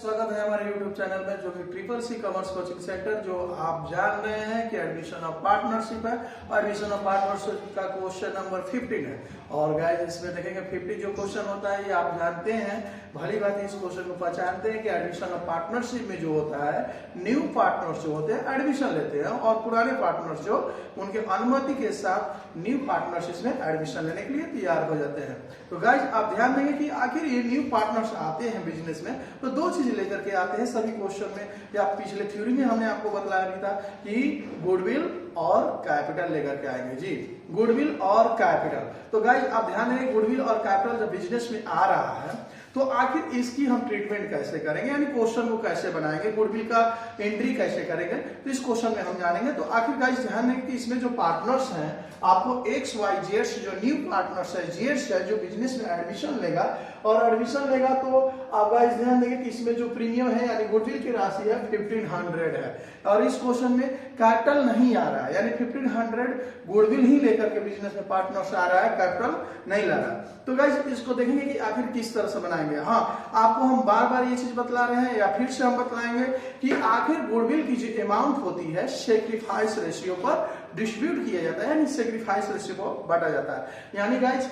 स्वागत है हमारे YouTube चैनल में जो कि triple C commerce coaching centre. जो आप जान रहे हैं कि एडमिशन ऑफ पार्टनरशिप है और एडमिशन ऑफ पार्टनरशिप का क्वेश्चन नंबर 15 है। और गाइस इसमें देखेंगे 50 जो क्वेश्चन होता है ये आप जानते हैं, भली बात इस क्वेश्चन को पहचानते हैं कि एडमिशन ऑफ पार्टनरशिप में जो होता है न्यू पार्टनर्स जो होते हैं एडमिशन लेते हैं और पुराने पार्टनर्स जो उनके अनुमति के साथ न्यू पार्टनरशिप में एडमिशन लेने के लिए तैयार हो जाते हैं। तो गाइस आप ध्यान देंगे कि आखिर ये न्यू पार्टनर्स आते हैं बिजनेस में तो दो चीजें लेकर के आते हैं सभी क्वेश्चन में, या पिछले थ्योरी में हमने आपको बताया भी था कि गुडविल और कैपिटल लेकर के आएंगे जी, गुडविल और कैपिटल। तो गाइस आप ध्यान देंगे गुडविल और कैपिटल जब बिजनेस में आ रहा है तो आखिर इसकी हम ट्रीटमेंट कैसे करेंगे, यानी क्वेश्चन को कैसे बनाएंगे, गुडविल का एंट्री कैसे करेंगे, तो इस क्वेश्चन में हम जानेंगे। तो आखिर गाइस ध्यान देंगे कि इसमें जो पार्टनर्स हैं आपको एक्स वाई जेड जो न्यू पार्टनर्स है जेड्स है जो बिजनेस में एडमिशन लेगा और एडमिशन लेगा तो आप गाइस ध्यान देंगे कि इसमें जो प्रीमियम है यानी गुडविल की राशि है 1500 है और इस क्वेश्चन में कैपिटल नहीं आ रहा है, यानी 1500 गुडविल ही लेकर के बिजनेस में पार्टनर्स आ रहा है, कैपिटल नहीं ला रहा। तो गाइस इसको देखेंगे कि आखिर किस तरह से बनाएंगे। हाँ, आपको हम बार बार ये चीज बतला रहे हैं या फिर से हम बतलाएंगे कि आखिर गुडविल की जो अमाउंट होती है सेक्रीफाइस रेशियो पर डिस्ट्रीब्यूट किया जाता है, यानी सेक्रीफाइस रेशियो को बांटा जाता है। यानी गाइस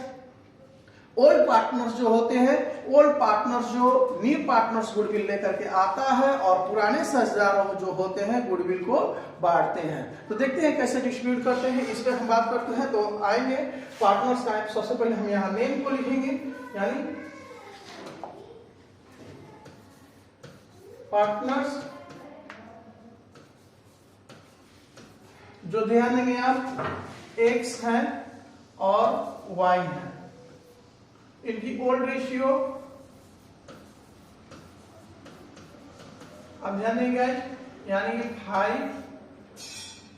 ओल्ड पार्टनर्स जो होते हैं, ओल्ड पार्टनर्स जो न्यू पार्टनर्स गुडविल लेकर के आता है और पुराने साझेदार जो होते हैं गुडविल को बांटते हैं। तो देखते हैं कैसे डिस्ट्रीब्यूट करते हैं, इस पर हम बात करते हैं। तो आएंगे पार्टनर्स टाइप, सबसे पहले हम यहाँ नेम को लिखेंगे, यानी पार्टनर्स जो ध्यान देंगे आप एक्स है और वाई है, इनकी ओल्ड रेशियो अब ध्यान देंगे यानी कि 5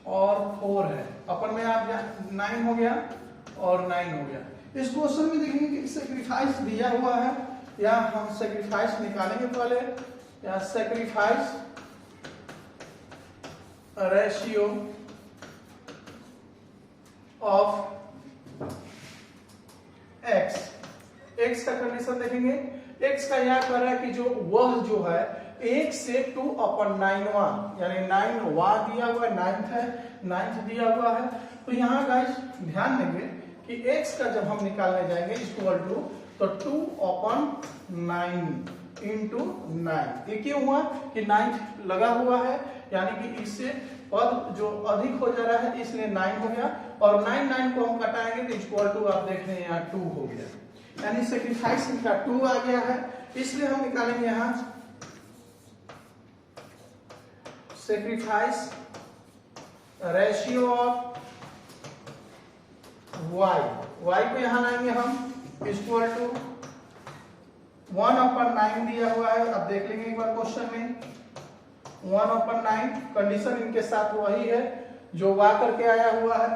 और 4 है, अपन में आप 9 हो गया और 9 हो गया। इस क्वेश्चन में देखेंगे कि सेक्रीफाइस दिया हुआ है या हम सेक्रीफाइस निकालेंगे पहले, या सेक्रीफाइस रेशियो ऑफ एक्स का कंडीशन देखेंगे। एक्स का यह कर रहा है कि जो वह जो है 1 से 2/9 यानी 9 दिया हुआ है, 9th दिया हुआ है। तो यहाँ गाइस ध्यान देंगे कि x का जब हम निकालने जाएंगे इक्वल टू तो 2/9 इंटू 9। ये क्यों हुआ कि 9th लगा हुआ है, यानी कि इससे पद जो अधिक हो जा रहा है इसलिए 9 हो गया और 9 को हम घटाएंगे तो इक्वल टू आप देख रहे हैं यहाँ 2 हो गया, यानी सेक्रीफाइस का 2 आ गया है। इसलिए हम निकालेंगे यहां सेक्रीफाइस रेशियो ऑफ वाई को यहां लाएंगे हम इक्वल टू 1/9 दिया हुआ है। अब देख लेंगे एक बार क्वेश्चन में 1/9 कंडीशन इनके साथ वही है जो वा करके आया हुआ है,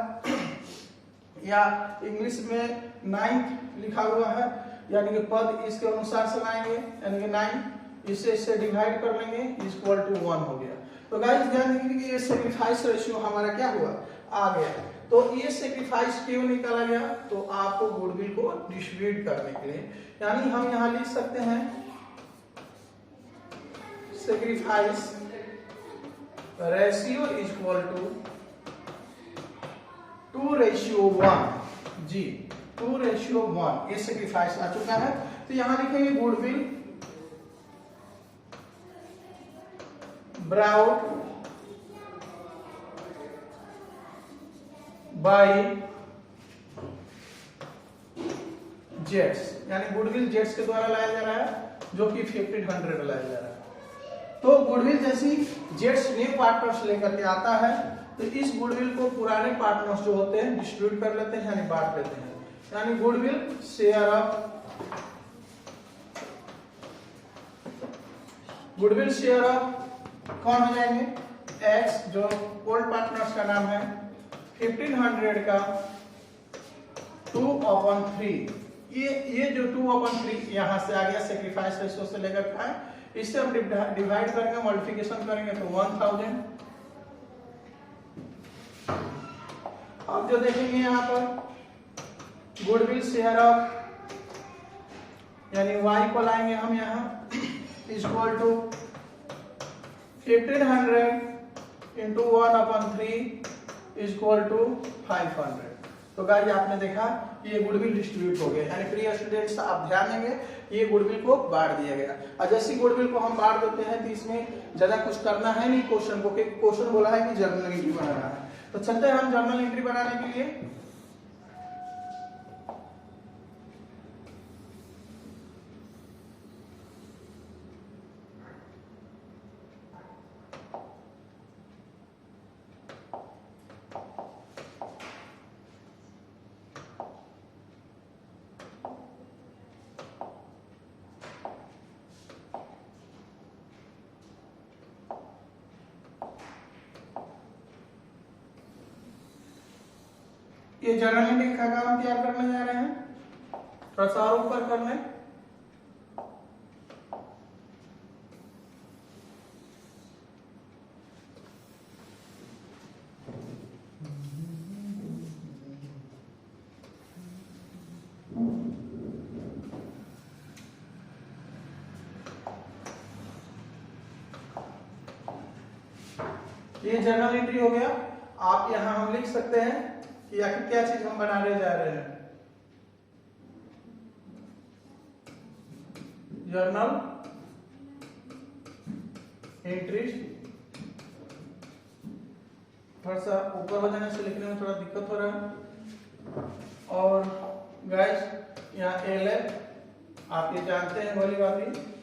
या इंग्लिश में 9th लिखा हुआ है, यानी कि पद इसके अनुसार से लाएंगे, यानी कि 9 इससे डिवाइड कर लेंगे इक्वल टू 1 हो गया। तो गाइस ध्यान देंगे कि ये सेक्रीफाइस रेशियो हमारा क्या हुआ आ गया। तो ये सेक्रीफाइस क्यों निकाला गया, तो आपको गुडविल को डिस्ट्रीब्यूट करने के लिए, यानी हम यहां लिख सकते हैं सेक्रीफाइस रेशियो इक्वल टू 2:1 जी, 2:1 ये सेक्रीफाइस आ चुका है। तो यहां लिखेंगे गुडविल ब्राउट बाय जेट्स, यानी गुडविल जेट्स के द्वारा लाया जा रहा है जो कि 1500 लाया जा रहा है। तो गुडविल जैसी जेट्स न्यू पार्टनर्स लेकर के आता है तो इस गुडविल को पुराने पार्टनर्स जो होते हैं डिस्ट्रीब्यूट कर लेते हैं, यानी बांट लेते हैं, यानी गुडविल शेयर ऑफ कौन हो जाएंगे एक्स जो ओल्ड पार्टनर्स का नाम है 1500 का 2/3। ये जो 2/3 यहां से आ गया सेक्रीफाइस रेशियो से लेकर का है, इससे हम डिवाइड करेंगे मल्टीप्लिकेशन करेंगे तो 1000। अब जो देखेंगे यहाँ पर गुडविल शेयर ऑफ यानी y को लाएंगे हम यहाँ equal to 1500 into 1/3 equal to 500। तो गाइस आपने देखा कि ये गुडविल डिस्ट्रीब्यूट हो गया, यानी प्रिय स्टूडेंट्स आप ध्यान देंगे ये गुडविल को बांट दिया गया। और जैसे गुडविल को हम बांट देते हैं तो इसमें ज्यादा कुछ करना है नहीं क्वेश्चन को, क्योंकि क्वेश्चन बोला है कि जर्नल एंट्री बनाना है। तो चलते हैं हम जर्नल एंट्री बनाने के लिए। ये जर्नल एंट्री का काम तैयार करने जा रहे हैं, थोड़ा सा और ऊपर कर लें। ये जर्नल एंट्री हो गया। आप यहां हम लिख सकते हैं कि आखिर क्या चीज हम बनाने जा रहे हैं। जर्नल एंट्री, थोड़ा सा ऊपर हो जाने से लिखने में थोड़ा दिक्कत हो रहा है। और गाइस यहाँ एल है, आप ये जानते हैं वाली बात ही।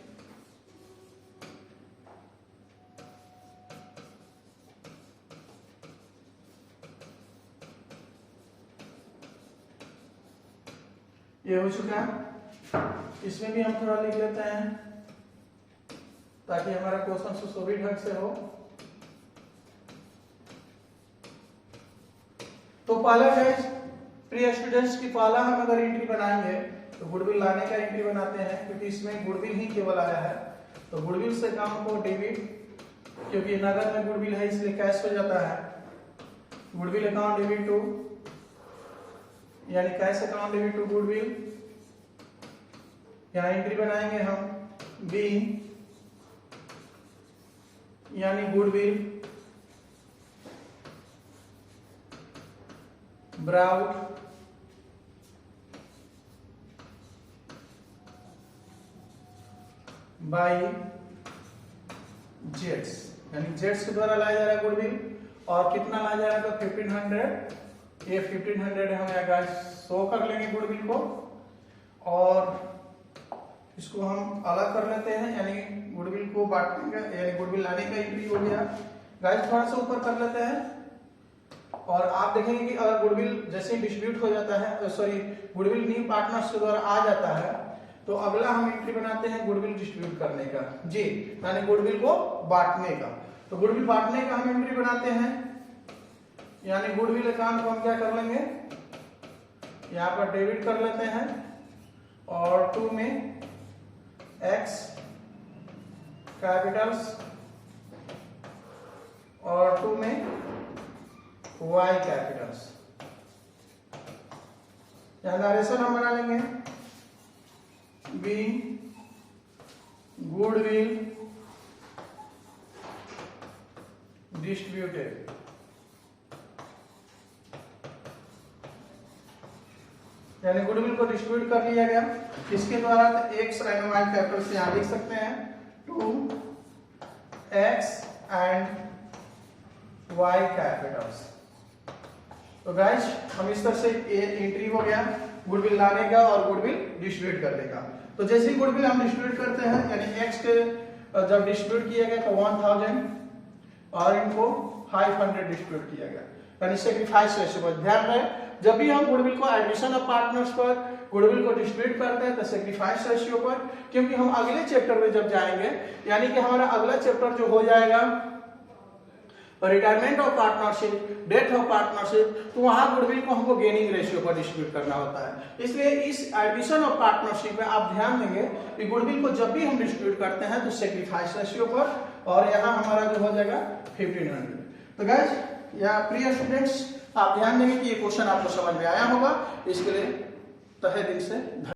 ये हो चुका है। इसमें भी हम थोड़ा लिख लेते हैं ताकि हमारा क्वेश्चन सुशोभित ढंग से हो। तो पहला है प्रिय स्टूडेंट्स की पहला हम अगर एंट्री बनाएंगे तो गुडविल लाने का एंट्री बनाते हैं, क्योंकि इसमें गुडविल ही केवल आया है। तो गुडविल से काम को डेबिट, क्योंकि नगद में गुडविल है इसलिए कैश हो जाता है। गुडविल अकाउंट डेबिट टू, यानी cash account debit to goodwill. यहाँ एंट्री बनाएंगे हम बी, यानी गुडविल ब्राउट बाई जेट्स, यानी जेट्स के द्वारा लाया जा रहा है गुडविल। और कितना लाया जा रहा है तो 1500। ये 1500 हम यहाँ शो कर लेंगे गुडविल को, और इसको हम अलग कर लेते हैं, यानी गुडविल को बांटने का, यानी गुडविल लाने का एंट्री हो गया। गाइस थोड़ा सा ऊपर कर लेते हैं और आप देखेंगे कि अगर गुडविल जैसे डिस्ट्रीब्यूट हो जाता है, सॉरी गुडविल न्यू पार्टनर्स के द्वारा आ जाता है, तो अगला हम एंट्री बनाते हैं गुडविल डिस्ट्रीब्यूट करने का जी, यानी गुडविल को बांटने का। तो गुडविल बांटने का हम एंट्री बनाते हैं, यानी गुडविल अकाउंट को हम क्या कर लेंगे, यहाँ पर डेबिट कर लेते हैं और 2 में एक्स कैपिटल्स और 2 में वाई कैपिटल्स। यहां नरेशन हम बना लेंगे बी गुडविल डिस्ट्रीब्यूटेड। यानी गुडविल को डिस्ट्रीब्यूट कर लिया गया। इसके द्वारा एक्स एंड वाई कैपिटल से यहां लिख सकते हैं 2x एंड y कैपिटल्स। तो गाइस हम इस तरह से एंट्री हो गया गुडविल लाने का और गुडविल डिस्ट्रीब्यूट करने का। तो जैसे ही गुडविल हम डिस्ट्रीब्यूट करते हैं, यानी x के जब डिस्ट्रीब्यूट किया गया तो 1000 और इनको 500 डिस्ट्रीब्यूट किया गया, यानी सेक्रीफाइस रेशियो पर ध्यान रहे। जब भी हम गुडविल को एडिशन ऑफ पार्टनर्स पर गुडविल को डिस्ट्रीब्यूट करते हैं तो सेक्रीफाइस रेशियो पर, क्योंकि हम अगले चैप्टर में जब जाएंगे, यानी कि हमारा अगला चैप्टर जो हो जाएगा retirement of partnership, death of partnership, तो वहां गुडविल को हमको गेनिंग रेशियो पर डिस्ट्रीब्यूट करना होता है। इसलिए इस एडिशन ऑफ पार्टनरशिप में आप ध्यान देंगे कि गुडविल को जब भी हम डिस्ट्रीब्यूट करते हैं तो सेक्रीफाइस रेशियो पर, और यहाँ हमारा जो हो जाएगा 1500। तो गाइस या प्रिय स्टूडेंट्स आप ध्यान देंगे कि ये क्वेश्चन आपको समझ में आया होगा। इसके लिए तहे दिल से